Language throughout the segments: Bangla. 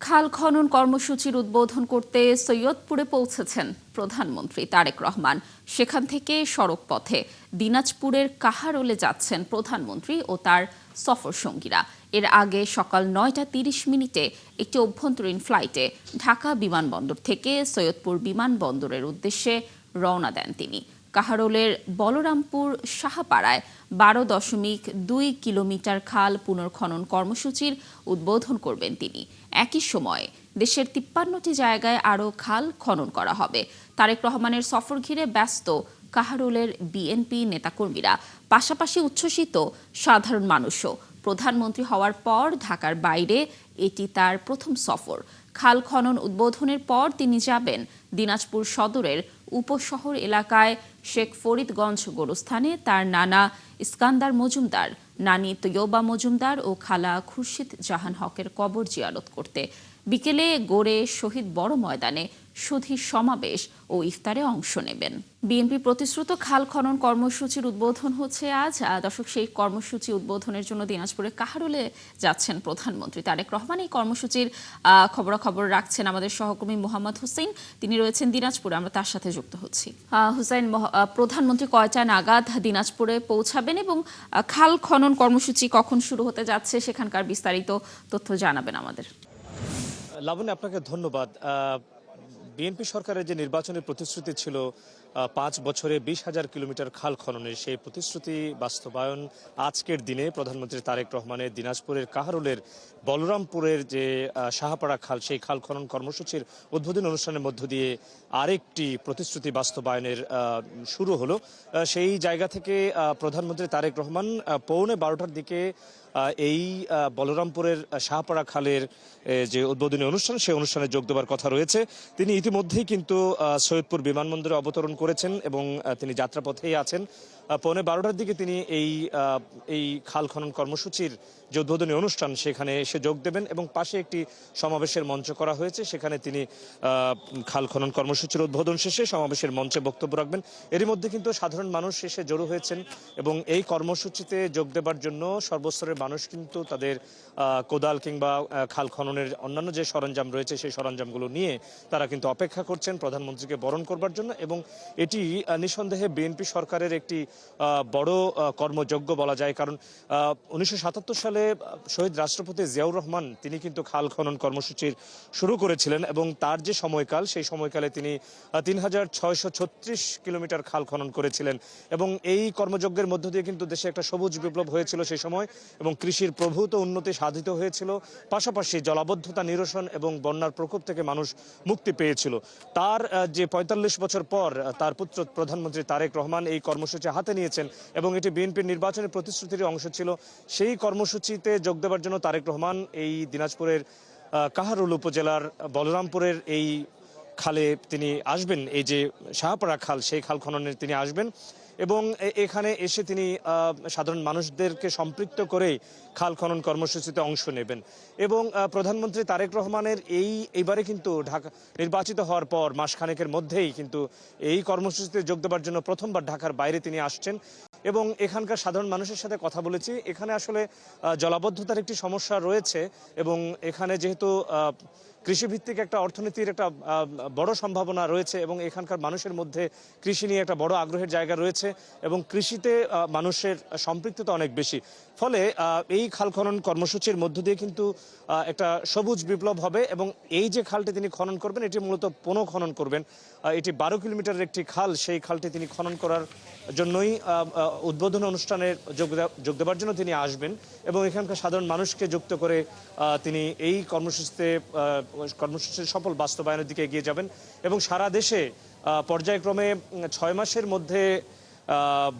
খাল খনন কর্মসূচির উদ্বোধন করতে সৈয়দপুরে পৌঁছেছেন প্রধানমন্ত্রী তারেক রহমান। সেখান থেকে সড়ক পথে দিনাজপুরের কাহারোলে যাচ্ছেন প্রধানমন্ত্রী ও তার সফর সঙ্গীরা। এর আগে সকাল ৯টা ৩০ মিনিটে একটি অভ্যন্তরীণ ফ্লাইটে ঢাকা বিমানবন্দর থেকে সৈয়দপুর বিমানবন্দরের উদ্দেশ্যে রওনা দেন তিনি। কাহারোলের বলরামপুর সাহাপাড়ায় ১২.২ কিলোমিটার খাল পুনর্খনন কর্মসূচির উদ্বোধন করবেন তিনি। একই সময়ে দেশের ৫৩টি জায়গায় আরও খাল খনন করা হবে। তারেক রহমানের সফর ঘিরে ব্যস্ত কাহারোলের বিএনপি নেতাকর্মীরা, পাশাপাশি উচ্ছ্বসিত সাধারণ মানুষও। প্রধানমন্ত্রী হওয়ার পর ঢাকার বাইরে এটি তার প্রথম সফর। খাল খনন উদ্বোধনের পর তিনি যাবেন দিনাজপুর সদরের উপশহর এলাকায় শেখ ফরিদগঞ্জ গোরস্থানে তার নানা ইস্কান্দার মজুমদার, নানি তৈয়বা মজুমদার ও খালা খুরশিদ জাহান হকের কবর জিয়ারত করতে। বিকেলে গড়ে শহীদ বড় ময়দানে সুধী সমাবেশ ও ইফতারে অংশ নেবেন। বিএনপি প্রতিশ্রুত খাল খনন কর্মসূচির উদ্বোধন হচ্ছে আজ। দর্শক, সেই কর্মসূচি উদ্বোধনের জন্য দিনাজপুরে কাহারোলে যাচ্ছেন প্রধানমন্ত্রী তারেক রহমান। এই কর্মসূচির খবরাখবর রাখছেন আমাদের সহকর্মী মোহাম্মদ হোসেন, তিনি রয়েছেন দিনাজপুরে, আমরা তার সাথে যুক্ত হচ্ছি। হুসাইন, প্রধানমন্ত্রী কয়টা নাগাদ দিনাজপুরে পৌঁছাবেন এবং খাল খনন কর্মসূচি কখন শুরু হতে যাচ্ছে সেখানকার বিস্তারিত তথ্য জানাবেন আমাদের। লাবণী, আপনাকে ধন্যবাদ। বিএনপি সরকারের যে নির্বাচনী প্রতিশ্রুতি ছিল ৫ বছরে ২০,০০০ কিলোমিটার খাল খননের, সেই প্রতিশ্রুতি বাস্তবায়ন আজকের দিনে প্রধানমন্ত্রী তারেক রহমানের দিনাজপুরের কাহারোলের বলরামপুরের যে সাহাপাড়া খাল, সেই খাল খনন কর্মসূচির উদ্বোধনী অনুষ্ঠানের মধ্য দিয়ে আরেকটি প্রতিশ্রুতি বাস্তবায়নের শুরু হলো। সেই জায়গা থেকে প্রধানমন্ত্রী তারেক রহমান ১২:৩০টার দিকে এই বলরামপুরের শাহপাড়া খালের যে উদ্বোধনী অনুষ্ঠান, সেই অনুষ্ঠানে যোগ দেওয়ার কথা রয়েছে। তিনি ইতিমধ্যেই কিন্তু সৈয়দপুর বিমানবন্দরে অবতরণ করেছেন এবং তিনি যাত্রাপথেই আছেন। ১২:৩০টার দিকে তিনি এই খাল খনন কর্মসূচির যে উদ্বোধনী অনুষ্ঠান, সেখানে এসে যোগ দেবেন এবং পাশে একটি সমাবেশের মঞ্চ করা হয়েছে, সেখানে তিনি খাল খনন কর্মসূচির উদ্বোধন শেষে সমাবেশের মঞ্চে বক্তব্য রাখবেন। এরই মধ্যে কিন্তু সাধারণ মানুষ এসে জড়ো হয়েছেন এবং এই কর্মসূচিতে যোগ দেবার জন্য সর্বস্তরের মানুষ কিন্তু তাদের কোদাল কিংবা খাল খননের অন্যান্য যে সরঞ্জাম রয়েছে, সেই সরঞ্জামগুলো নিয়ে তারা কিন্তু অপেক্ষা করছেন প্রধানমন্ত্রীকে বরণ করবার জন্য। এবং এটি নিঃসন্দেহে বিএনপি সরকারের একটি বড় কর্মযজ্ঞ বলা যায়, কারণ ১৯৭৭ সালে শহীদ রাষ্ট্রপতি জিয়াউর রহমান তিনি কিন্তু খাল খনন কর্মসূচির শুরু করেছিলেন এবং তার যে সময়কাল, সেই সময়কালে তিনি ৩,৬৩৬ কিলোমিটার খাল খনন করেছিলেন। এবং এই কর্মযজ্ঞের মধ্য দিয়ে কিন্তু দেশে একটা সবুজ বিপ্লব হয়েছিল সেই সময় এবং কৃষির প্রভূত উন্নতি সাধিত হয়েছিল। পাশাপাশি জলাবদ্ধতা নিরসন এবং বন্যার প্রকোপ থেকে মানুষ মুক্তি পেয়েছিল। তার যে ৪৫ বছর পর তার পুত্র প্রধানমন্ত্রী তারেক রহমান এই কর্মসূচি হাতে নিয়েছেন এবং এটি বিএনপির নির্বাচনী প্রতিশ্রুতির অংশ ছিল। সেই কর্মসূচিতে যোগ দেওয়ার জন্য তারেক রহমান এই দিনাজপুরের কাহারোল উপজেলার বলরামপুরের এই খালে তিনি আসবেন। এই যে শাহপাড়া খাল, সেই খাল খননের তিনি আসবেন এবং এখানে এসে তিনি সাধারণ মানুষদেরকে সম্পৃক্ত করে খাল খনন কর্মসূচিতে অংশ নেবেন। এবং প্রধানমন্ত্রী তারেক রহমানের এইবারে কিন্তু ঢাকা নির্বাচিত হওয়ার পর মাসখানেকের মধ্যেই কিন্তু এই কর্মসূচিতে যোগ দেওয়ার জন্য প্রথমবার ঢাকার বাইরে তিনি আসছেন। এবং এখানকার সাধারণ মানুষের সাথে কথা বলেছি। এখানে আসলে জলাবদ্ধতার একটি সমস্যা রয়েছে এবং এখানে যেহেতু কৃষিভিত্তিক একটা অর্থনীতির একটা বড় সম্ভাবনা রয়েছে এবং এখানকার মানুষের মধ্যে কৃষি নিয়ে একটা বড় আগ্রহের জায়গা রয়েছে এবং কৃষিতে মানুষের সম্পৃক্ততা অনেক বেশি। ফলে এই খাল খনন কর্মসূচির মধ্য দিয়ে কিন্তু একটা সবুজ বিপ্লব হবে এবং এই যে খালটি তিনি খনন করবেন, এটি মূলত পুনঃখনন করবেন। এটি ১২ কিলোমিটারের একটি খাল, সেই খালটি তিনি খনন করার জন্যই উদ্বোধন অনুষ্ঠানে যোগ দেওয়ার জন্য তিনি আসবেন এবং এখানকার সাধারণ মানুষকে যুক্ত করে তিনি এই কর্মসূচির সফল বাস্তবায়নের দিকে এগিয়ে যাবেন এবং সারা দেশে পর্যায়ক্রমে ৬ মাসের মধ্যে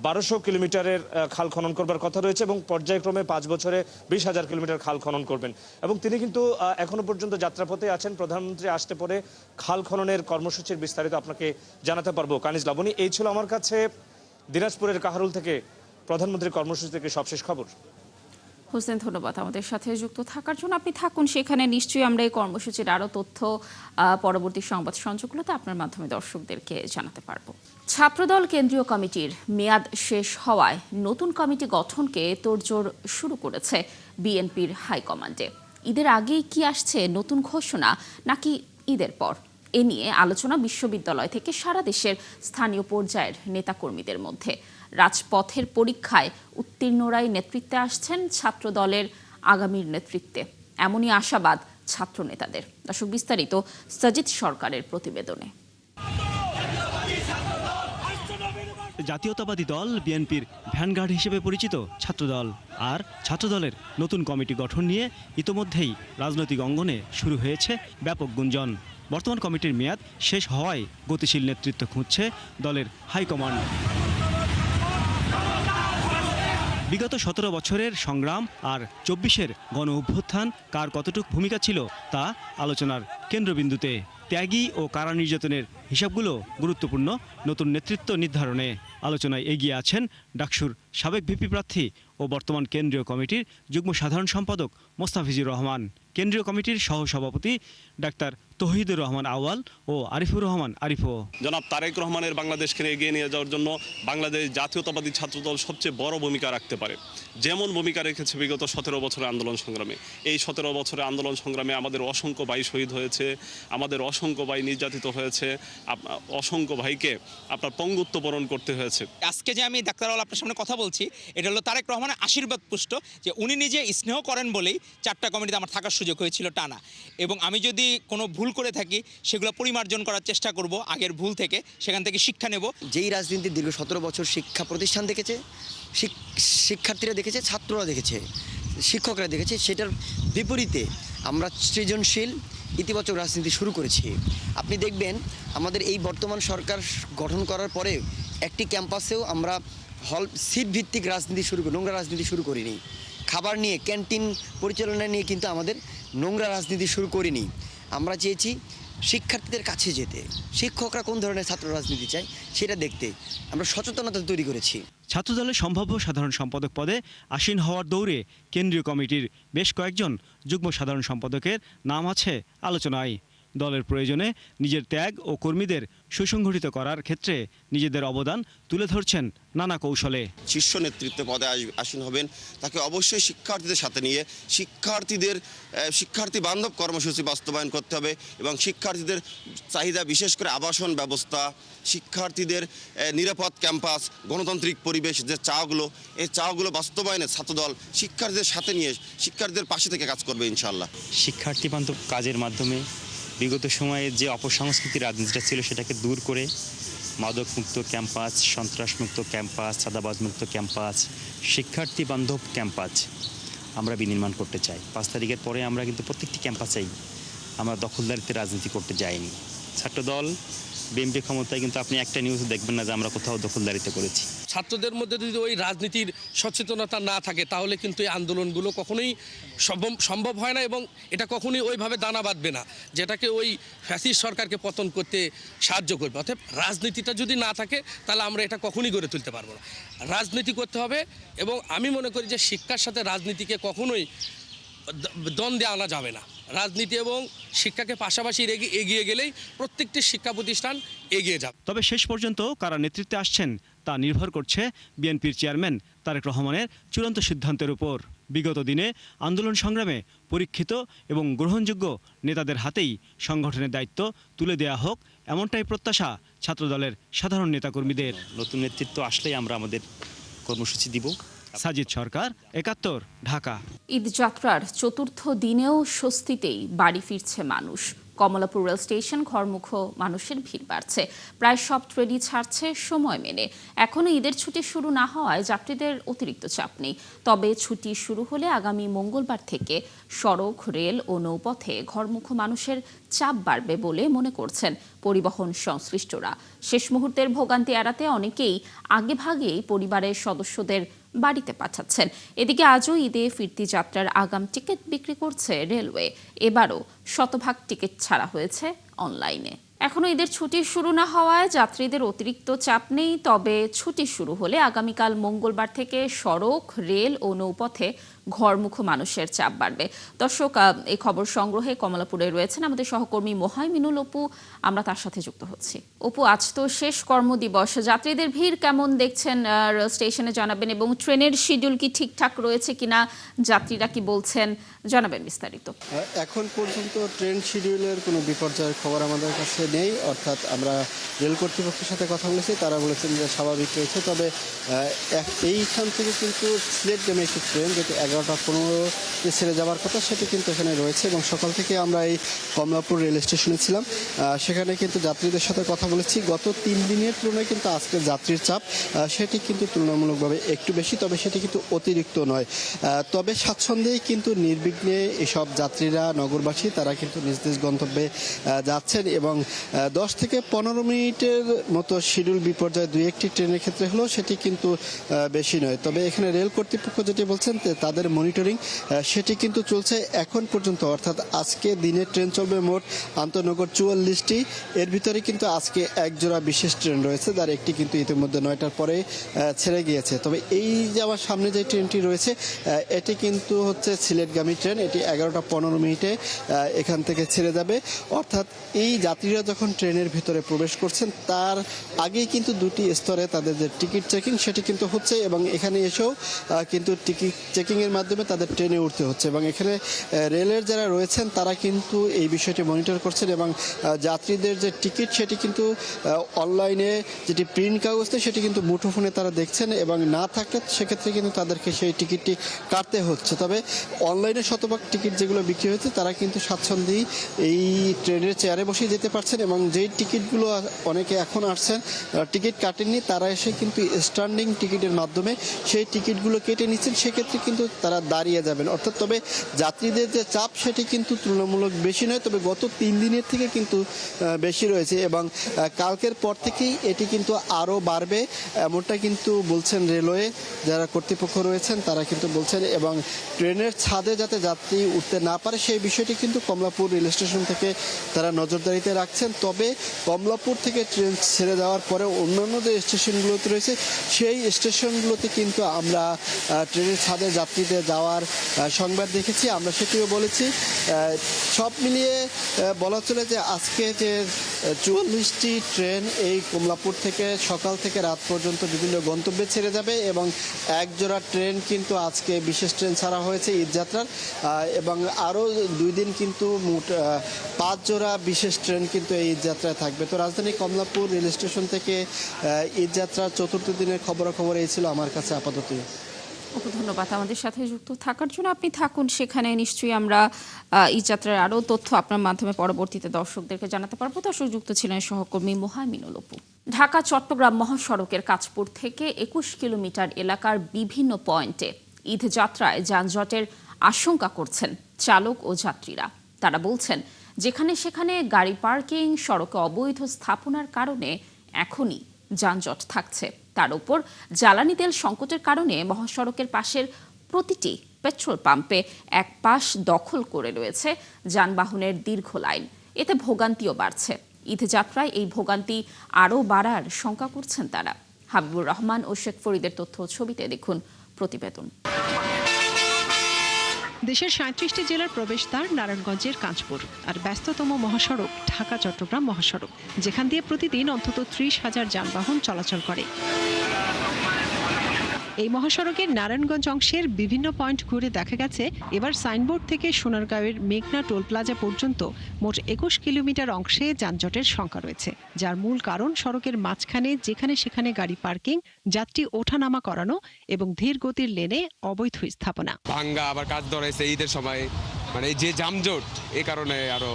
১২০০ কিলোমিটারের খাল খনন করবার কথা রয়েছে এবং পর্যায়ক্রমে ৫ বছরে ২০,০০০ কিলোমিটার খাল খনন করবেন। এবং তিনি কিন্তু এখনো পর্যন্ত যাত্রাপথে আছেন। প্রধানমন্ত্রী আসতে পরে খাল খননের কর্মসূচির বিস্তারিত আপনাকে জানাতে পারবো। কানিজ লাবণী, এই ছিল আমার কাছে দিনাজপুরের কাহারোল থেকে প্রধানমন্ত্রীর কর্মসূচি থেকে সবশেষ খবর। হোসেন, ধন্যবাদ আমাদের সাথে যুক্ত থাকার জন্য। আপনি থাকুন সেখানে, নিশ্চয়ই আমরা এই কর্মসূচির আরও তথ্য পরবর্তী সংবাদ সঞ্চারগুলোতে আপনার মাধ্যমে দর্শকদেরকে জানাতে পারবো। ছাত্রদল কেন্দ্রীয় কমিটির মেয়াদ শেষ হওয়ায় নতুন কমিটি গঠনকে তোড়জোড় শুরু করেছে বিএনপির হাইকমান্ডে। ঈদের আগেই কি আসছে নতুন ঘোষণা নাকি ঈদের পর? এ নিয়ে আলোচনা বিশ্ববিদ্যালয় থেকে সারা দেশের স্থানীয় পর্যায়ের নেতাকর্মীদের মধ্যে। রাজপথের পরীক্ষায় উত্তীর্ণরাই নেতৃত্বে আসছেন ছাত্র দলের আগামীর নেতৃত্বে, এমনই আশাবাদ ছাত্র নেতাদের। দর্শক, বিস্তারিত সাজিদ সরকারের প্রতিবেদনে। জাতীয়তাবাদী দল বিএনপির ভ্যানগার্ড হিসেবে পরিচিত ছাত্রদল, আর ছাত্রদলের নতুন কমিটি গঠন নিয়ে ইতোমধ্যেই রাজনৈতিক অঙ্গনে শুরু হয়েছে ব্যাপক গুঞ্জন। বর্তমান কমিটির মেয়াদ শেষ হওয়ায় গতিশীল নেতৃত্ব খুঁজছে দলের হাইকমান্ড। বিগত 17 বছরের সংগ্রাম আর 24-এর গণ অভ্যুত্থান কার কতটুকু ভূমিকা ছিল তা আলোচনার কেন্দ্রবিন্দুতে। ত্যাগী ও কারা নির্যাতনের হিসাবগুলো গুরুত্বপূর্ণ নতুন নেতৃত্ব নির্ধারণে। আলোচনায় এগিয়ে আছেন ডাকসুর সাবেক ভিপি প্রার্থী ও বর্তমান কেন্দ্রীয় কমিটির যুগ্ম সাধারণ সম্পাদক মোস্তাফিজুর রহমান, কেন্দ্রীয় কমিটির সহসভাপতি ডাক্তার তৌহিদুর রহমান আউয়াল ও আরিফুর রহমান আরিফও। জনাব তারেক রহমানের বাংলাদেশকে এগিয়ে নিয়ে যাওয়ার জন্য বাংলাদেশ জাতীয়তাবাদী ছাত্রদল সবচেয়ে বড় ভূমিকা রাখতে পারে, যেমন ভূমিকা রেখেছে বিগত 17 বছরের আন্দোলন সংগ্রামে। এই 17 বছরের আন্দোলন সংগ্রামে আমাদের অসংখ্য ভাই শহীদ হয়েছে, আমাদের অসংখ্য ভাই নির্যাতিত হয়েছে, অসংখ্য ভাইকে আপনার পঙ্গুত্ব বরণ করতে হয়েছে। আজকে যে আমি ডাক্তার আউয়াল আপনার সামনে কথা বলছি, এটা হলো তারেক রহমানের আশীর্বাদ পুষ্ট, যে উনি নিজে স্নেহ করেন বলেই 4টা কমিটিতে আমার থাকার সুযোগ হয়েছিল টানা। এবং আমি যদি কোনো ভুল করে থাকি সেগুলো পরিমার্জন করার চেষ্টা করব আগের ভুল থেকে, সেখান থেকে শিক্ষা নেব। যেই রাজনীতি দীর্ঘ 17 বছর শিক্ষা প্রতিষ্ঠান দেখেছে, শিক্ষার্থীরা দেখেছে, ছাত্ররা দেখেছে, শিক্ষকরা দেখেছে, সেটার বিপরীতে আমরা সৃজনশীল ইতিবাচক রাজনীতি শুরু করেছি। আপনি দেখবেন আমাদের এই বর্তমান সরকার গঠন করার পরে একটি ক্যাম্পাসেও আমরা হল সিট ভিত্তিক রাজনীতি নোংরা রাজনীতি শুরু করিনি। খাবার নিয়ে, ক্যান্টিন পরিচালনা নিয়ে কিন্তু আমাদের নোংরা রাজনীতি শুরু করিনি। আমরা চেয়েছি শিক্ষার্থীদের কাছে যেতে, শিক্ষকরা কোন ধরনের ছাত্র রাজনীতি চায় সেটা দেখতে আমরা সচেতনতা তৈরি করেছি। ছাত্রদলের সম্ভাব্য সাধারণ সম্পাদক পদে আসীন হওয়ার দৌড়ে কেন্দ্রীয় কমিটির বেশ কয়েকজন যুগ্ম সাধারণ সম্পাদকের নাম আছে আলোচনায়। দলের প্রয়োজনে নিজের ত্যাগ ও কর্মীদের সুসংগঠিত করার ক্ষেত্রে নিজেদের অবদান তুলে ধরছেন নানা কৌশলে। শীর্ষ নেতৃত্ব পদে আসীন হবেন তাকে অবশ্যই শিক্ষার্থীদের সাথে নিয়ে শিক্ষার্থী বান্ধব কর্মসূচি বাস্তবায়ন করতে হবে এবং শিক্ষার্থীদের চাহিদা, বিশেষ করে আবাসন ব্যবস্থা, শিক্ষার্থীদের নিরাপদ ক্যাম্পাস, গণতান্ত্রিক পরিবেশ, যে চাওগুলো, এই চাওগুলো বাস্তবায়নে ছাত্রদল শিক্ষার্থীদের সাথে নিয়ে শিক্ষার্থীদের পাশে থেকে কাজ করবে ইনশাআল্লাহ। শিক্ষার্থী বান্ধব কাজের মাধ্যমে বিগত সময়ে যে অপসংস্কৃতির রাজনীতিটা ছিল সেটাকে দূর করে মাদকমুক্ত ক্যাম্পাস, সন্ত্রাসমুক্ত ক্যাম্পাস, চাঁদাবাজমুক্ত ক্যাম্পাস, শিক্ষার্থী বান্ধব ক্যাম্পাস আমরা বিনির্মাণ করতে চাই। 5 তারিখের পরে আমরা কিন্তু প্রত্যেকটি ক্যাম্পাসেই আমরা দখলদারিত্বের রাজনীতি করতে যাইনি। ছাত্রদল বিএনপি ক্ষমতায় কিন্তু আপনি একটা নিউজ দেখবেন না যে আমরা কোথাও দখলদারিত্ব করেছি। ছাত্রদের মধ্যে যদি ওই রাজনীতির সচেতনতা না থাকে তাহলে কিন্তু এই আন্দোলনগুলো কখনোই সম্ভব হয় না এবং এটা কখনোই ওইভাবে দানা বাঁধবে না যেটাকে ওই ফ্যাসিস্ট সরকারকে পতন করতে সাহায্য করবে। অর্থাৎ রাজনীতিটা যদি না থাকে তাহলে আমরা এটা কখনোই গড়ে তুলতে পারবো না। রাজনীতি করতে হবে এবং আমি মনে করি যে শিক্ষার সাথে রাজনীতিকে কখনোই দ্বন্দ্বে আনা যাবে না। রাজনীতি এবং শিক্ষাকে পাশাপাশি এগিয়ে গেলেই প্রত্যেকটি শিক্ষা প্রতিষ্ঠান এগিয়ে যাবে। তবে শেষ পর্যন্ত কারা নেতৃত্বে আসছেন তা নির্ভর করছে বিএনপির চেয়ারম্যান তারেক রহমানের চূড়ান্ত সিদ্ধান্তের উপর। বিগত দিনে আন্দোলন সংগ্রামে পরীক্ষিত এবং গ্রহণযোগ্য নেতাদের হাতেই সংগঠনের দায়িত্ব তুলে দেয়া হোক, এমনটাই প্রত্যাশা ছাত্রদলের সাধারণ নেতাকর্মীদের। নতুন নেতৃত্ব আসলেই আমরা আমাদের কর্মসূচি দিব। সাজিদ সরকার, ৭১, ঢাকা। ঈদযাত্রার ৪র্থ দিনেও স্বস্তিতেই বাড়ি ফিরছে মানুষ। কমলাপুর রেল স্টেশন ঘরমুখ মানুষের ভিড় বাড়ছে। প্রায় সব ট্রেনই ছাড়ছে সময় মেনে। এখনও ঈদের ছুটি শুরু না হওয়ায় যাত্রীদের অতিরিক্ত চাপ নেই। তবে ছুটি শুরু হলে আগামী মঙ্গলবার থেকে সড়ক, রেল ও নৌপথে ঘরমুখ মানুষের চাপ বাড়বে বলে মনে করছেন পরিবহন সংশ্লিষ্টরা। শেষ মুহূর্তের ভোগান্তি এড়াতে অনেকেই আগেভাগেই পরিবারের সদস্যদের বাড়িতে পাঠাচ্ছেন। এদিকে আজও ঈদে ফিরতি যাত্রার আগাম টিকিট বিক্রি করছে রেলওয়ে। এবারও শতভাগ টিকিট ছাড়া হয়েছে অনলাইনে। এখনো ঈদের ছুটি শুরু না হওয়ায় যাত্রীদের অতিরিক্ত চাপ নেই। তবে ছুটি শুরু হলে আগামীকাল মঙ্গলবার থেকে সড়ক, রেল ও নৌপথে ঘরমুখো মানুষের চাপ বাড়বে। দর্শক, এই খবর সংগ্রহে কমলাপুরে রয়েছেন আমাদের সহকর্মী মোহাইমিনুল অপু, আমরা তার সাথে যুক্ত হচ্ছি। অপু, আজ তো শেষ কর্মদিবস, যাত্রীদের ভিড় কেমন দেখছেন রেল স্টেশনে জানাবেন, এবং ট্রেনের শিডিউল কি ঠিকঠাক রয়েছে কিনা, যাত্রীরা কি বলছেন জানাবেন বিস্তারিত। এখন পর্যন্ত ট্রেন শিডিউলের কোনো বিপর্যয়ের খবর আমাদের কাছে নেই, অর্থাৎ আমরা রেল কর্তৃপক্ষের সাথে কথা বলেছি, তারা বলেছেন যে স্বাভাবিক রয়েছে। তবে এইখান থেকে কিন্তু সিলেটগামী একটি ট্রেন যেটি 11টা 15-তে ছেড়ে যাওয়ার কথা, সেটি কিন্তু এখানে রয়েছে। এবং সকাল থেকে আমরা এই কমলাপুর রেল স্টেশনে ছিলাম, সেখানে কিন্তু যাত্রীদের সাথে কথা বলেছি। গত 3 দিনের তুলনায় কিন্তু আজকের যাত্রীর চাপ সেটি কিন্তু তুলনামূলকভাবে একটু বেশি, তবে সেটি কিন্তু অতিরিক্ত নয়। তবে স্বাচ্ছন্দ্যেই কিন্তু নির্বিঘ্নে এসব যাত্রীরা, নগরবাসী, তারা কিন্তু নিজ নিজ গন্তব্যে যাচ্ছেন। এবং 10 থেকে 15 মিনিটের মতো শিডিউল বিপর্যয় 2-1টি ট্রেনের ক্ষেত্রে হলেও সেটি কিন্তু বেশি নয়। তবে এখানে রেল কর্তৃপক্ষ যেটি বলছেন তাদের মনিটরিং সেটি কিন্তু চলছে এখন পর্যন্ত, অর্থাৎ আজকে দিনে ট্রেন চলবে মোট আন্তনগর 44টি। এর ভিতরে কিন্তু আজকে এক জোড়া বিশেষ ট্রেন রয়েছে, যার একটি কিন্তু ইতিমধ্যে 9টার পরে ছেড়ে গিয়েছে। তবে এই যে আমার সামনে যে ট্রেনটি রয়েছে এটি কিন্তু হচ্ছে সিলেটগামী ট্রেন, এটি 11টা 15 মিনিটে এখান থেকে ছেড়ে যাবে। অর্থাৎ এই যাত্রীরা যখন ট্রেনের ভিতরে প্রবেশ করছেন তার আগেই কিন্তু 2টি স্তরে তাদের যে টিকিট চেকিং সেটি কিন্তু হচ্ছে, এবং এখানে এসেও কিন্তু টিকিট চেকিংয়ের মাধ্যমে তাদের ট্রেনে উঠতে হচ্ছে। এবং এখানে রেলের যারা রয়েছেন তারা কিন্তু এই বিষয়টি মনিটর করছেন, এবং যাত্রীদের যে টিকিট সেটি কিন্তু অনলাইনে যেটি প্রিন্ট কাগজ সেটি কিন্তু মুঠোফোনে তারা দেখছেন, এবং না থাকলে সেক্ষেত্রে কিন্তু তাদেরকে সেই টিকিটটি কাটতে হচ্ছে। তবে অনলাইনে শতভাগ টিকিট যেগুলো বিক্রি হয়েছে তারা কিন্তু স্বাচ্ছন্দ্যেই এই ট্রেনের চেয়ারে বসে যেতে পারছেন, এবং যেই টিকিটগুলো অনেকে এখন আসছেন টিকিট কাটেননি, তারা এসে কিন্তু স্ট্যান্ডিং টিকিটের মাধ্যমে সেই টিকিটগুলো কেটে নিচ্ছেন, সেক্ষেত্রে কিন্তু তারা দাঁড়িয়ে যাবেন। অর্থাৎ তবে যাত্রীদের যে চাপ সেটি কিন্তু তুলনামূলক বেশি নয়, তবে গত 3 দিনের থেকে কিন্তু বেশি রয়েছে, এবং কালকের পর থেকেই এটি কিন্তু আরও বাড়বে এমনটা কিন্তু বলছেন রেলওয়ে যারা কর্তৃপক্ষ রয়েছেন, তারা কিন্তু বলছেন। এবং ট্রেনের ছাদে যাতে যাত্রী উঠতে না পারে সেই বিষয়টি কিন্তু কমলাপুর রেল স্টেশন থেকে তারা নজরদারিতে রাখছেন। তবে কমলাপুর থেকে ট্রেন ছেড়ে যাওয়ার পরে অন্যান্য যে স্টেশনগুলোতে রয়েছে সেই স্টেশনগুলোতে কিন্তু আমরা ট্রেনের ছাদে যাত্রীদের যাওয়ার সংবাদ দেখেছি, আমরা সেটিও বলেছি। সব মিলিয়ে বলা চলে যে আজকে যে 44টি ট্রেন এই কমলাপুর থেকে সকাল থেকে রাত পর্যন্ত বিভিন্ন গন্তব্যে ছেড়ে যাবে, এবং এক জোড়া ট্রেন কিন্তু আজকে বিশেষ ট্রেন ছাড়া হয়েছে ঈদযাত্রার, এবং আরও 2 দিন কিন্তু মোট 5 জোড়া বিশেষ ট্রেন কিন্তু এই ঈদযাত্রায় থাকবে। তো রাজধানী কমলাপুর রেল স্টেশন থেকে ঈদযাত্রার 4র্থ দিনের খবরাখবর এই ছিল আমার কাছে আপাতত। ধন্যবাদ আমাদের সাথে যুক্ত থাকার জন্য। আপনি থাকুন সেখানে, নিশ্চয়ই আমরা ঈদযাত্রার আরও তথ্য আপনার মাধ্যমে পরবর্তীতে দর্শকদেরকে জানাতে পারবো। দর্শক যুক্ত ছিলেন সহকর্মী মোহাইমিনুল অপু। ঢাকা চট্টগ্রাম মহাসড়কের কাঁচপুর থেকে 21 কিলোমিটার এলাকার বিভিন্ন পয়েন্টে ঈদযাত্রায় যানজটের আশঙ্কা করছেন চালক ও যাত্রীরা। তারা বলছেন যেখানে সেখানে গাড়ি পার্কিং, সড়কে অবৈধ স্থাপনার কারণে এখনই যানজট থাকছে। তার উপর জ্বালানি তেল সংকটের কারণে মহাসড়কের পাশের প্রতিটি পেট্রোল পাম্পে এক পাশ দখল করে রয়েছে যানবাহনের দীর্ঘ লাইন। এতে ভোগান্তিও বাড়ছে। ঈদযাত্রায় এই ভোগান্তি আরও বাড়ার শঙ্কা করছেন তারা। হাবিবুর রহমান ও শেখ ফরিদের তথ্য ছবিতে দেখুন প্রতিবেদন। দেশের 37টি জেলার প্রবেশদ্বার নারায়ণগঞ্জের কাঁচপুর, আর ব্যস্ততম মহাসড়ক ঢাকা চট্টগ্রাম মহাসড়ক, যেখান দিয়ে প্রতিদিন অন্তত 30,000 যানবাহন চলাচল করে। এই মহাসড়কের নারায়ণগঞ্জ অংশের বিভিন্ন পয়েন্ট ঘুরে দেখা গেছে এবার সাইনবোর্ড থেকে সোনারগাঁওয়ের মেঘনা টোল প্লাজা পর্যন্ত মোট 21 কিলোমিটার অংশে যানজটের সংখ্যা রয়েছে, যার মূল কারণ সড়কের মাঝখানে যেখানে সেখানে গাড়ি পার্কিং, যাত্রী ওঠানামা করানো এবং ধীর গতির লেনে অবৈধ স্থাপনা। ভাঙ্গা আবার কাজ ধরেছে ঈদের সময়, মানে যে যানজট এই কারণে আরো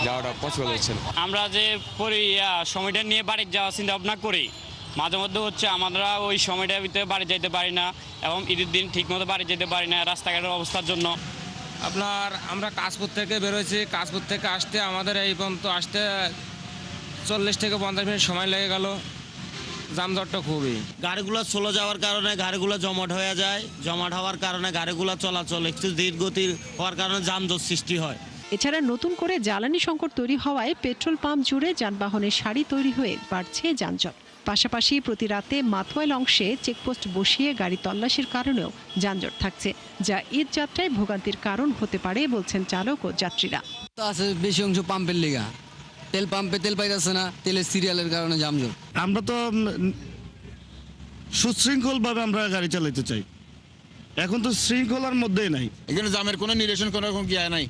যাওয়াটা পসিবল হচ্ছে না। আমরা যে সময়টা নিয়ে বাড়ি যাওয়ার চিন্তা ভাবনা করি, মাঝে মধ্যে হচ্ছে আমরা ওই সময়টার ভিতরে বাড়ি যেতে পারি না, এবং ঈদের দিন ঠিকমতো বাড়ি যেতে পারি না রাস্তাঘাটের অবস্থার জন্য। আমরা কাশপুর থেকে বেরোয়েছি, কাশপুর থেকে আসতে আমাদের এই পর্যন্ত আসতে 40 থেকে 50 মিনিট সময় লেগে গেল। যানজটটা খুবই, গাড়িগুলো চলে যাওয়ার কারণে গাড়িগুলো জমাট হয়ে যায়, জমাট হওয়ার কারণে গাড়িগুলো চলাচল একটু ধীর গতির হওয়ার কারণে যানজট সৃষ্টি হয়। এছাড়া নতুন করে জ্বালানি সংকট তৈরি হওয়ায় পেট্রোল পাম্প জুড়ে যানবাহনের সারি তৈরি হয়ে বাড়ছে যানজট। পাশাপাশি প্রতি রাতে মাতোয়াইল অংশে চেকপোস্ট বসিয়ে গাড়ি তল্লাশির কারণেও যানজট থাকছে, যা ঈদ যাত্রায় ভোগান্তির কারণ হতে পারে বলছেন চালক ও যাত্রীরা। আছে বেশি অংশ পাম্পের লিগা, তেল পাম্পে তেল পাইতেছে না, তেলের সিরিয়ালের কারণে যানজট। আমরা তো সুশৃঙ্খলভাবে আমরা গাড়ি চালাতে চাই, এখন তো শৃঙ্খলার মধ্যেই নাই। এখানে জামের কোনো নিরসন কোনো গিয়া নাই,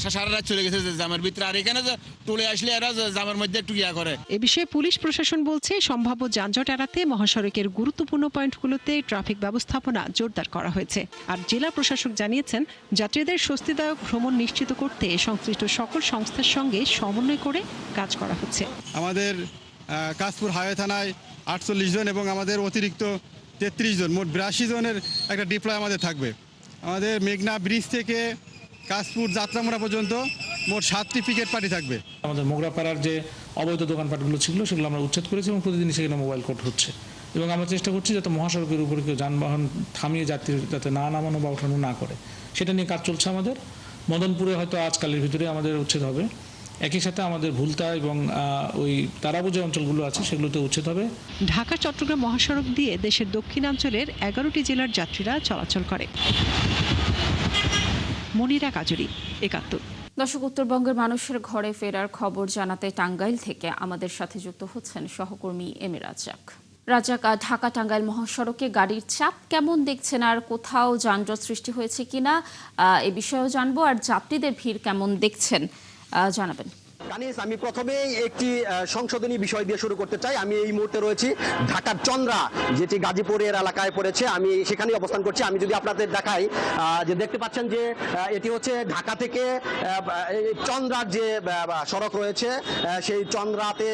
সারা রাত চলে গেছে জামের ভিতরে। আর এখানে টলে আসলে এরা জামের মধ্যে একটু গিয়া করে। এ বিষয়ে পুলিশ প্রশাসন বলছে সম্ভাব্য যানজট এড়াতে মহাসড়কের গুরুত্বপূর্ণ পয়েন্টগুলোতে ট্রাফিক ব্যবস্থাপনা জোরদার করা হয়েছে। আর জেলা প্রশাসক জানিয়েছেন, যাত্রীদের স্বস্তিদায়ক ভ্রমণ নিশ্চিত করতে সংশ্লিষ্ট সকল সংস্থার সঙ্গে সমন্বয় করে কাজ করা হচ্ছে। আমাদের কাশপুর হাইওয়ে থানায় 48 জন এবং আমাদের অতিরিক্ত 33 জন, মোট 82 জনের একটা ডিপ্লয় আমাদের থাকবে। আমাদের মেঘনা ব্রিজ থেকে কাশপুর যাত্রামোড়া পর্যন্ত মোট 7টি পিকেট পার্টি থাকবে। আমাদের মোগরাপাড়ার যে অবৈধ দোকানপাটগুলো ছিল সেগুলো আমরা উচ্ছেদ করেছি এবং প্রতিদিন সেখানে মোবাইল কোর্ট হচ্ছে এবং আমরা চেষ্টা করছি যাতে মহাসড়কের উপরে কেউ যানবাহন থামিয়ে যাত্রী যাতে না নামানো বা ওঠানো না করে, সেটা নিয়ে কাজ চলছে আমাদের। মদনপুরে হয়তো আজকালের ভিতরে আমাদের উচ্ছেদ হবে। একই সাথে আমাদের ভুলতা এবং ওই তারাবু যে অঞ্চলগুলো আছে সেগুলোতে উচ্ছেদ হবে। ঢাকা চট্টগ্রাম মহাসড়ক দিয়ে দেশের দক্ষিণাঞ্চলের 11টি জেলার যাত্রীরা চলাচল করে। মনিরা কাজুরি, ৭১। দর্শক, উত্তরবঙ্গের মানুষের ঘরে ফেরার খবর জানাতে টাঙ্গাইল থেকে আমাদের সাথে যুক্ত হচ্ছেন সহকর্মী এম এ রাজ্জাক। রাজ্জাক, ঢাকা টাঙ্গাইল মহাসড়কে গাড়ির চাপ কেমন দেখছেন আর কোথাও যানজট সৃষ্টি হয়েছে কিনা এ বিষয়েও জানবো, আর যাত্রীদের ভিড় কেমন দেখছেন জানাবেন। কানিস, আমি প্রথমেই একটি সংশোধনী বিষয় দিয়ে শুরু করতে চাই। আমি এই মুহূর্তে রয়েছি ঢাকার চন্দ্রা, যেটি গাজীপুরের এলাকায় পড়েছে। আমি সেখানেই অবস্থান করছি। আমি যদি আপনাদের দেখাই, যে দেখতে পাচ্ছেন যে এটি হচ্ছে ঢাকা থেকে চন্দ্রার যে সড়ক রয়েছে, সেই চন্দ্রাতে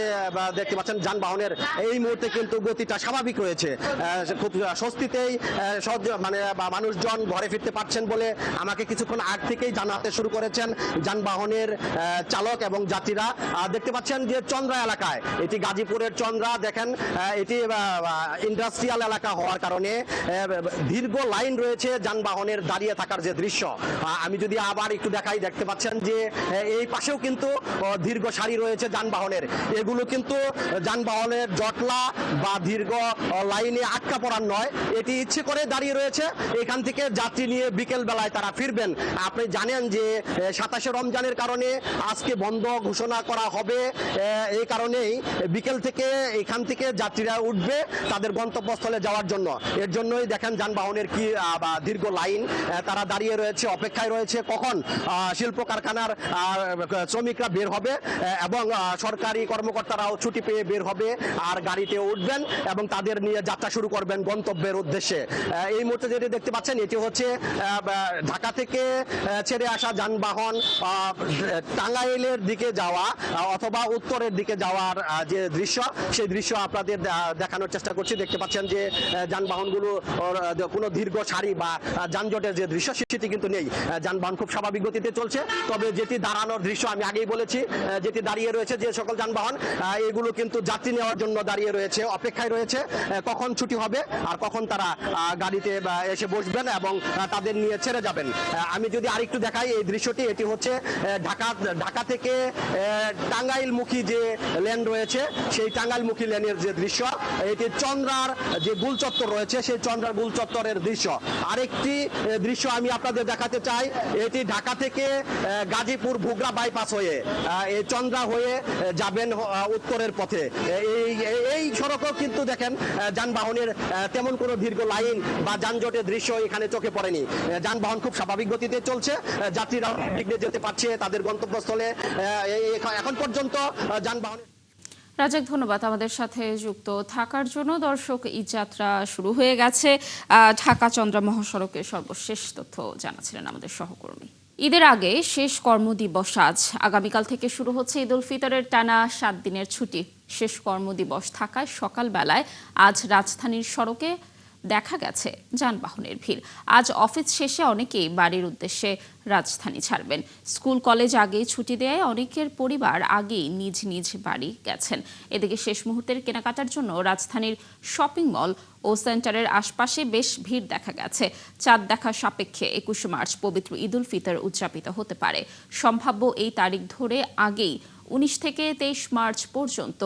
দেখতে পাচ্ছেন যানবাহনের এই মুহূর্তে কিন্তু গতিটা স্বাভাবিক রয়েছে। খুব স্বস্তিতেই মানে মানুষজন ঘরে ফিরতে পারছেন বলে আমাকে কিছুক্ষণ আগ থেকেই জানাতে শুরু করেছেন যানবাহনের চালক এবং যাত্রীরা। দেখতে পাচ্ছেন যে চন্দ্রা এলাকায়, এটি গাজীপুরের চন্দ্রা, দেখেন এটি ইন্ডাস্ট্রিয়াল এলাকা হওয়ার কারণে দীর্ঘ লাইন রয়েছে যানবাহনের দাঁড়িয়ে থাকার যে দৃশ্য। আমি যদি আবার একটু দেখাই, দেখতে পাচ্ছেন যে এই পাশেও কিন্তু দীর্ঘ সারি রয়েছে যানবাহনের। এগুলো কিন্তু যানবাহনের জটলা বা দীর্ঘ লাইনে আটকা পড়ার নয়, এটি ইচ্ছে করে দাঁড়িয়ে রয়েছে। এখান থেকে যাত্রী নিয়ে বিকেল বেলায় তারা ফিরবেন। আপনি জানেন যে 27শে রমজানের কারণে আজকে বন্ধ ঘোষণা করা হবে, এই কারণেই বিকেল থেকে এখান থেকে যাত্রীরা উঠবে তাদের গন্তব্যস্থলে যাওয়ার জন্য। এর জন্যই দেখেন যানবাহনের কি দীর্ঘ লাইন, তারা দাঁড়িয়ে রয়েছে, অপেক্ষায় রয়েছে কখন শিল্প কারখানার শ্রমিকরা বের হবে এবং সরকারি কর্মকর্তারাও ছুটি পেয়ে বের হবে আর গাড়িতে উঠবেন এবং তাদের নিয়ে যাত্রা শুরু করবেন গন্তব্যের উদ্দেশ্যে। এই মুহূর্তে যেটি দেখতে পাচ্ছেন, এটি হচ্ছে ঢাকা থেকে ছেড়ে আসা যানবাহন টাঙ্গাইলের দিকে যাওয়া অথবা উত্তরের দিকে যাওয়ার যে দৃশ্য, সেই দৃশ্য আপনাদের দেখানোর চেষ্টা করছি। দেখতে পাচ্ছেন যে যানবাহনগুলো কোনো দীর্ঘ সারি বা যানজটের যে দৃশ্য সেটি কিন্তু নেই। যানবাহন খুব স্বাভাবিক গতিতে চলছে। তবে যেটি দাঁড়ানোর দৃশ্য আমি আগেই বলেছি, যেটি দাঁড়িয়ে রয়েছে যে সকল যানবাহন, এগুলো কিন্তু যাত্রী নেওয়ার জন্য দাঁড়িয়ে রয়েছে, অপেক্ষায় রয়েছে কখন ছুটি হবে আর কখন তারা গাড়িতে এসে বসবেন এবং তাদের নিয়ে ছেড়ে যাবেন। আমি যদি আরেকটু দেখাই এই দৃশ্যটি, এটি হচ্ছে ঢাকা থেকে টাঙ্গাইলমুখী যে লেন রয়েছে, সেই টাঙ্গাইলমুখী লেনের যে দৃশ্য, এটি চন্দ্রার যে গুলচত্বর রয়েছে সেই চন্দ্রার গুলচত্বরের দৃশ্য। আরেকটি দৃশ্য আমি আপনাদের দেখাতে চাই, এটি ঢাকা থেকে গাজীপুর ভুগরা বাইপাস হয়ে এই চন্দ্রা হয়ে যাবেন উত্তরের পথে। এই সড়কও কিন্তু দেখেন যানবাহনের তেমন কোনো দীর্ঘ লাইন বা যানজটের দৃশ্য এখানে চোখে পড়েনি। যানবাহন খুব স্বাভাবিক গতিতে চলছে, যাত্রীরা যেতে পারছে তাদের গন্তব্যস্থলে। এখন পর্যন্ত যানবাহন। রাজাক, ধন্যবাদ আমাদের সাথে যুক্ত থাকার জন্য। দর্শক, ঈদ যাত্রা শুরু হয়ে গেছে। ঢাকা চন্দ্রা মহাসড়কের সর্বশেষ তথ্য জানাচ্ছিলেন আমাদের সহকর্মী। ঈদের আগে শেষ কর্মদিবস আজ। আগামীকাল থেকে শুরু হচ্ছে ঈদ উল ফিতরের টানা 7 দিনের ছুটি। শেষ কর্মদিবস থাকায় সকালবেলায় আজ রাজধানীর সড়কে দেখা গেছে যানবাহনের ভিড়। আজ অফিস শেষে অনেকেই বাড়ির উদ্দেশ্যে রাজধানী ছাড়বেন। স্কুল কলেজ আগেই ছুটি দেয়, অনেকের পরিবার আগেই নিজ নিজ বাড়ি গেছেন। এদিকে শেষ মুহূর্তের কেনাকাটার জন্য রাজধানীর শপিং মল ও সেন্টারের আশপাশে বেশ ভিড় দেখা গেছে। চাঁদ দেখা সাপেক্ষে 21 মার্চ পবিত্র ঈদ উল ফিতর উদযাপিত হতে পারে। সম্ভাব্য এই তারিখ ধরে আগেই 19 থেকে 23 মার্চ পর্যন্ত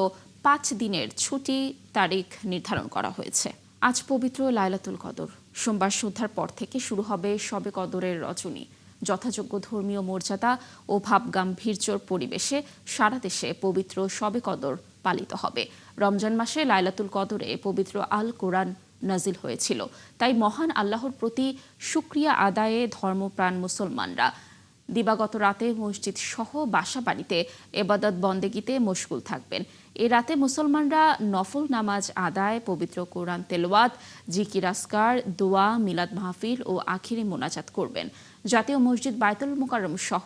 5 দিনের ছুটি তারিখ নির্ধারণ করা হয়েছে। আজ পবিত্র লাইলাতুল কদর। সোমবার সন্ধ্যার পর থেকে শুরু হবে শবে কদরের রজনী। যথাযোগ্য ধর্মীয় মর্যাদা ও ভাবগাম্ভীর্যর পরিবেশে সারা দেশে পবিত্র শবে কদর পালিত হবে। রমজান মাসে লাইলাতুল কদরে পবিত্র আল কোরআন নাজিল হয়েছিল, তাই মহান আল্লাহর প্রতি শুকরিয়া আদায়ে ধর্মপ্রাণ মুসলমানরা দিবাগত রাতে মসজিদ সহ বাসা বাড়িতে এবাদত বন্দেগিতে মশগুল থাকবেন। এ রাতে মুসলমানরা নফল নামাজ আদায়, পবিত্র কোরআন তেলাওয়াত, জিকির আসকার, দোয়া, মিলাদ মাহফিল ও আখিরি মোনাজাত করবেন। জাতীয় মসজিদ বায়তুল মুকাররম সহ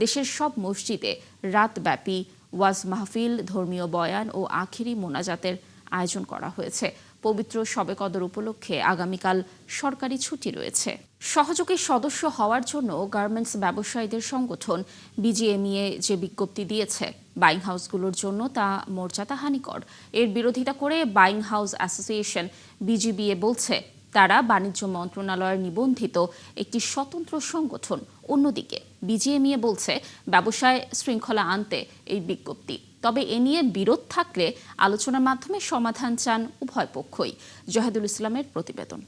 দেশের সব মসজিদে রাতব্যাপী ওয়াজ মাহফিল, ধর্মীয় বয়ান ও আখিরি মোনাজাতের আয়োজন করা হয়েছে। পবিত্র শবে কদর উপলক্ষে আগামীকাল সরকারি ছুটি রয়েছে। সহযোগী সদস্য হওয়ার জন্য গার্মেন্টস ব্যবসায়ীদের সংগঠন বিজিএমইএ যে বিজ্ঞপ্তি দিয়েছে, বাইং হাউসগুলোর জন্য তা মর্যাদাহানিকর। এর বিরোধিতা করে বাইং হাউস অ্যাসোসিয়েশন বিজিবিএ বলছে তারা বাণিজ্য মন্ত্রণালয়ের নিবন্ধিত একটি স্বতন্ত্র সংগঠন। অন্যদিকে বিজিএমইএ বলছে ব্যবসায় শৃঙ্খলা আনতে এই বিজ্ঞপ্তি। তবে এ নিয়ে বিরোধ থাকলে আলোচনার মাধ্যমে সমাধান চান উভয় পক্ষই। জাহিদুল ইসলামের প্রতিবেদন।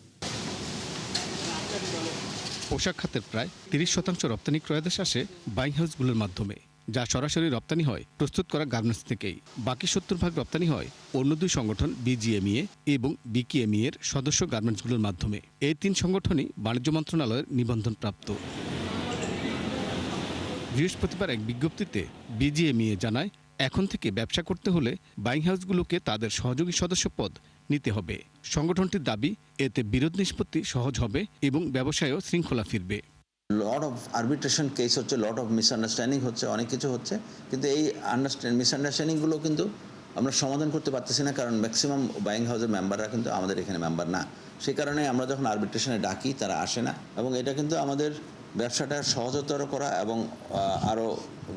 পোশাক খাতের প্রায় 30% রপ্তানি ক্রয়াদেশ আসে বাইং হাউসগুলোর মাধ্যমে, যা সরাসরি রপ্তানি হয় প্রস্তুত করা গার্মেন্টস থেকেই। বাকি 70% রপ্তানি হয় অন্য দুই সংগঠন বিজিএমইএ এবং বিকেএমইএ এর সদস্য গার্মেন্টসগুলোর মাধ্যমে। এই 3 সংগঠনই বাণিজ্য মন্ত্রণালয়ের নিবন্ধনপ্রাপ্ত। বৃহস্পতিবার এক বিজ্ঞপ্তিতে বিজিএমইএ জানায়, এখন থেকে ব্যবসা করতে হলে বাইং হাউসগুলোকে তাদের সহযোগী সদস্য পদ নিতে হবে। সংগঠনটির দাবি, এতে বিরোধ নিষ্পত্তি সহজ হবে এবং ব্যবসায়ও শৃঙ্খলা ফিরবে। লট অফ আরবিট্রেশন কেস হচ্ছে, লট অফ মিসআন্ডারস্ট্যান্ডিং হচ্ছে, অনেক কিছু হচ্ছে, কিন্তু এই মিসআন্ডারস্ট্যান্ডিংগুলো কিন্তু আমরা সমাধান করতে পারতেছি না, কারণ ম্যাক্সিমাম বাইং হাউসের মেম্বাররা কিন্তু আমাদের এখানে মেম্বার না। সেই কারণে আমরা যখন আরবিট্রেশনে ডাকি তারা আসে না, এবং এটা কিন্তু আমাদের ব্যবসাটা সহজতর করা এবং আরও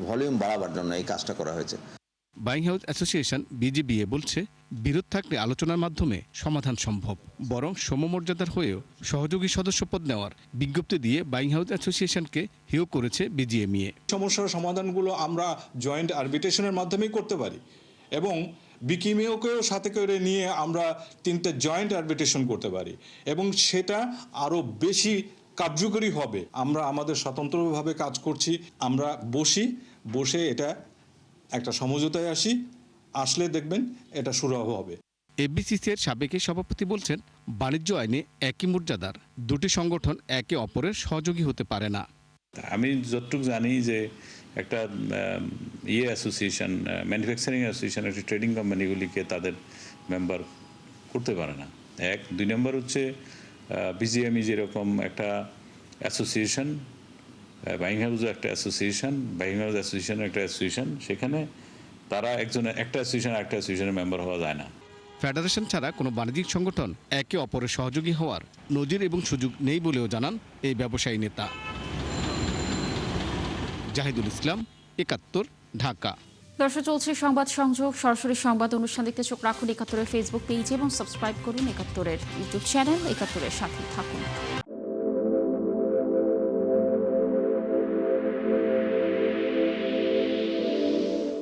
ভলিউম বাড়াবার জন্য এই কাজটা করা হয়েছে। বাইং হাউস অ্যাসোসিয়েশন বিজিবিএ বলছে, বিরোধ থাকলে আলোচনার মাধ্যমে সমাধান সম্ভব। বরং সমমর্যাদার হয়েও সহযোগী সদস্যপদ নেওয়ার বিজ্ঞপ্তি দিয়ে বাইং হাউস অ্যাসোসিয়েশনকে হেয় করেছে বিজিএমইএ। সমস্যার সমাধানগুলো আমরা জয়েন্ট আরবিট্রেশনের মাধ্যমেই করতে পারি, এবং বিকিমিওকেও সাথে করে নিয়ে আমরা 3টে জয়েন্ট আরবিট্রেশন করতে পারি, এবং সেটা আরও বেশি কার্যকরী হবে। আমরা আমাদের স্বতন্ত্রভাবে কাজ করছি, আমরা বসে এটা একটা সমঝোতায় আসলে দেখবেন এটা শুরু হবে। এফবিসিসির সাবেক সভাপতি বলছেন, বাণিজ্য আইনে একই মর্যাদার দুটি সংগঠন একে অপরের সহযোগী হতে পারে না। আমি যতটুকু জানি যে একটা অ্যাসোসিয়েশন, ম্যানুফ্যাকচারিং অ্যাসোসিয়েশন একটা ট্রেডিং কোম্পানিগুলিকে তাদের মেম্বার করতে পারে না। 2 নম্বর হচ্ছে বিজিএমই যেরকম একটা অ্যাসোসিয়েশন, বাইং হাউসও একটা অ্যাসোসিয়েশন, বাইং হাউস অ্যাসোসিয়েশন একটা অ্যাসোসিয়েশন, সেখানে তারা একটা অ্যাসোসিয়েশনের মেম্বার হওয়া যায় না। ফেডারেশন ছাড়া কোনো বাণিজ্যিক সংগঠন একে অপরের সহযোগী হওয়ার নজির এবং সুযোগ নেই বলেও জানান এই ব্যবসায়ী নেতা। জাহিদুল ইসলাম, 71, ঢাকা। দর্শক, চলছে সংবাদ সংযোগ। সরাসরি সংবাদ অনুষ্ঠান দেখতে চোখ রাখুন 71-এর ফেসবুক পেজ এবং সাবস্ক্রাইব করুন 71-এর ইউটিউব চ্যানেল। 71-এর সাথে থাকুন।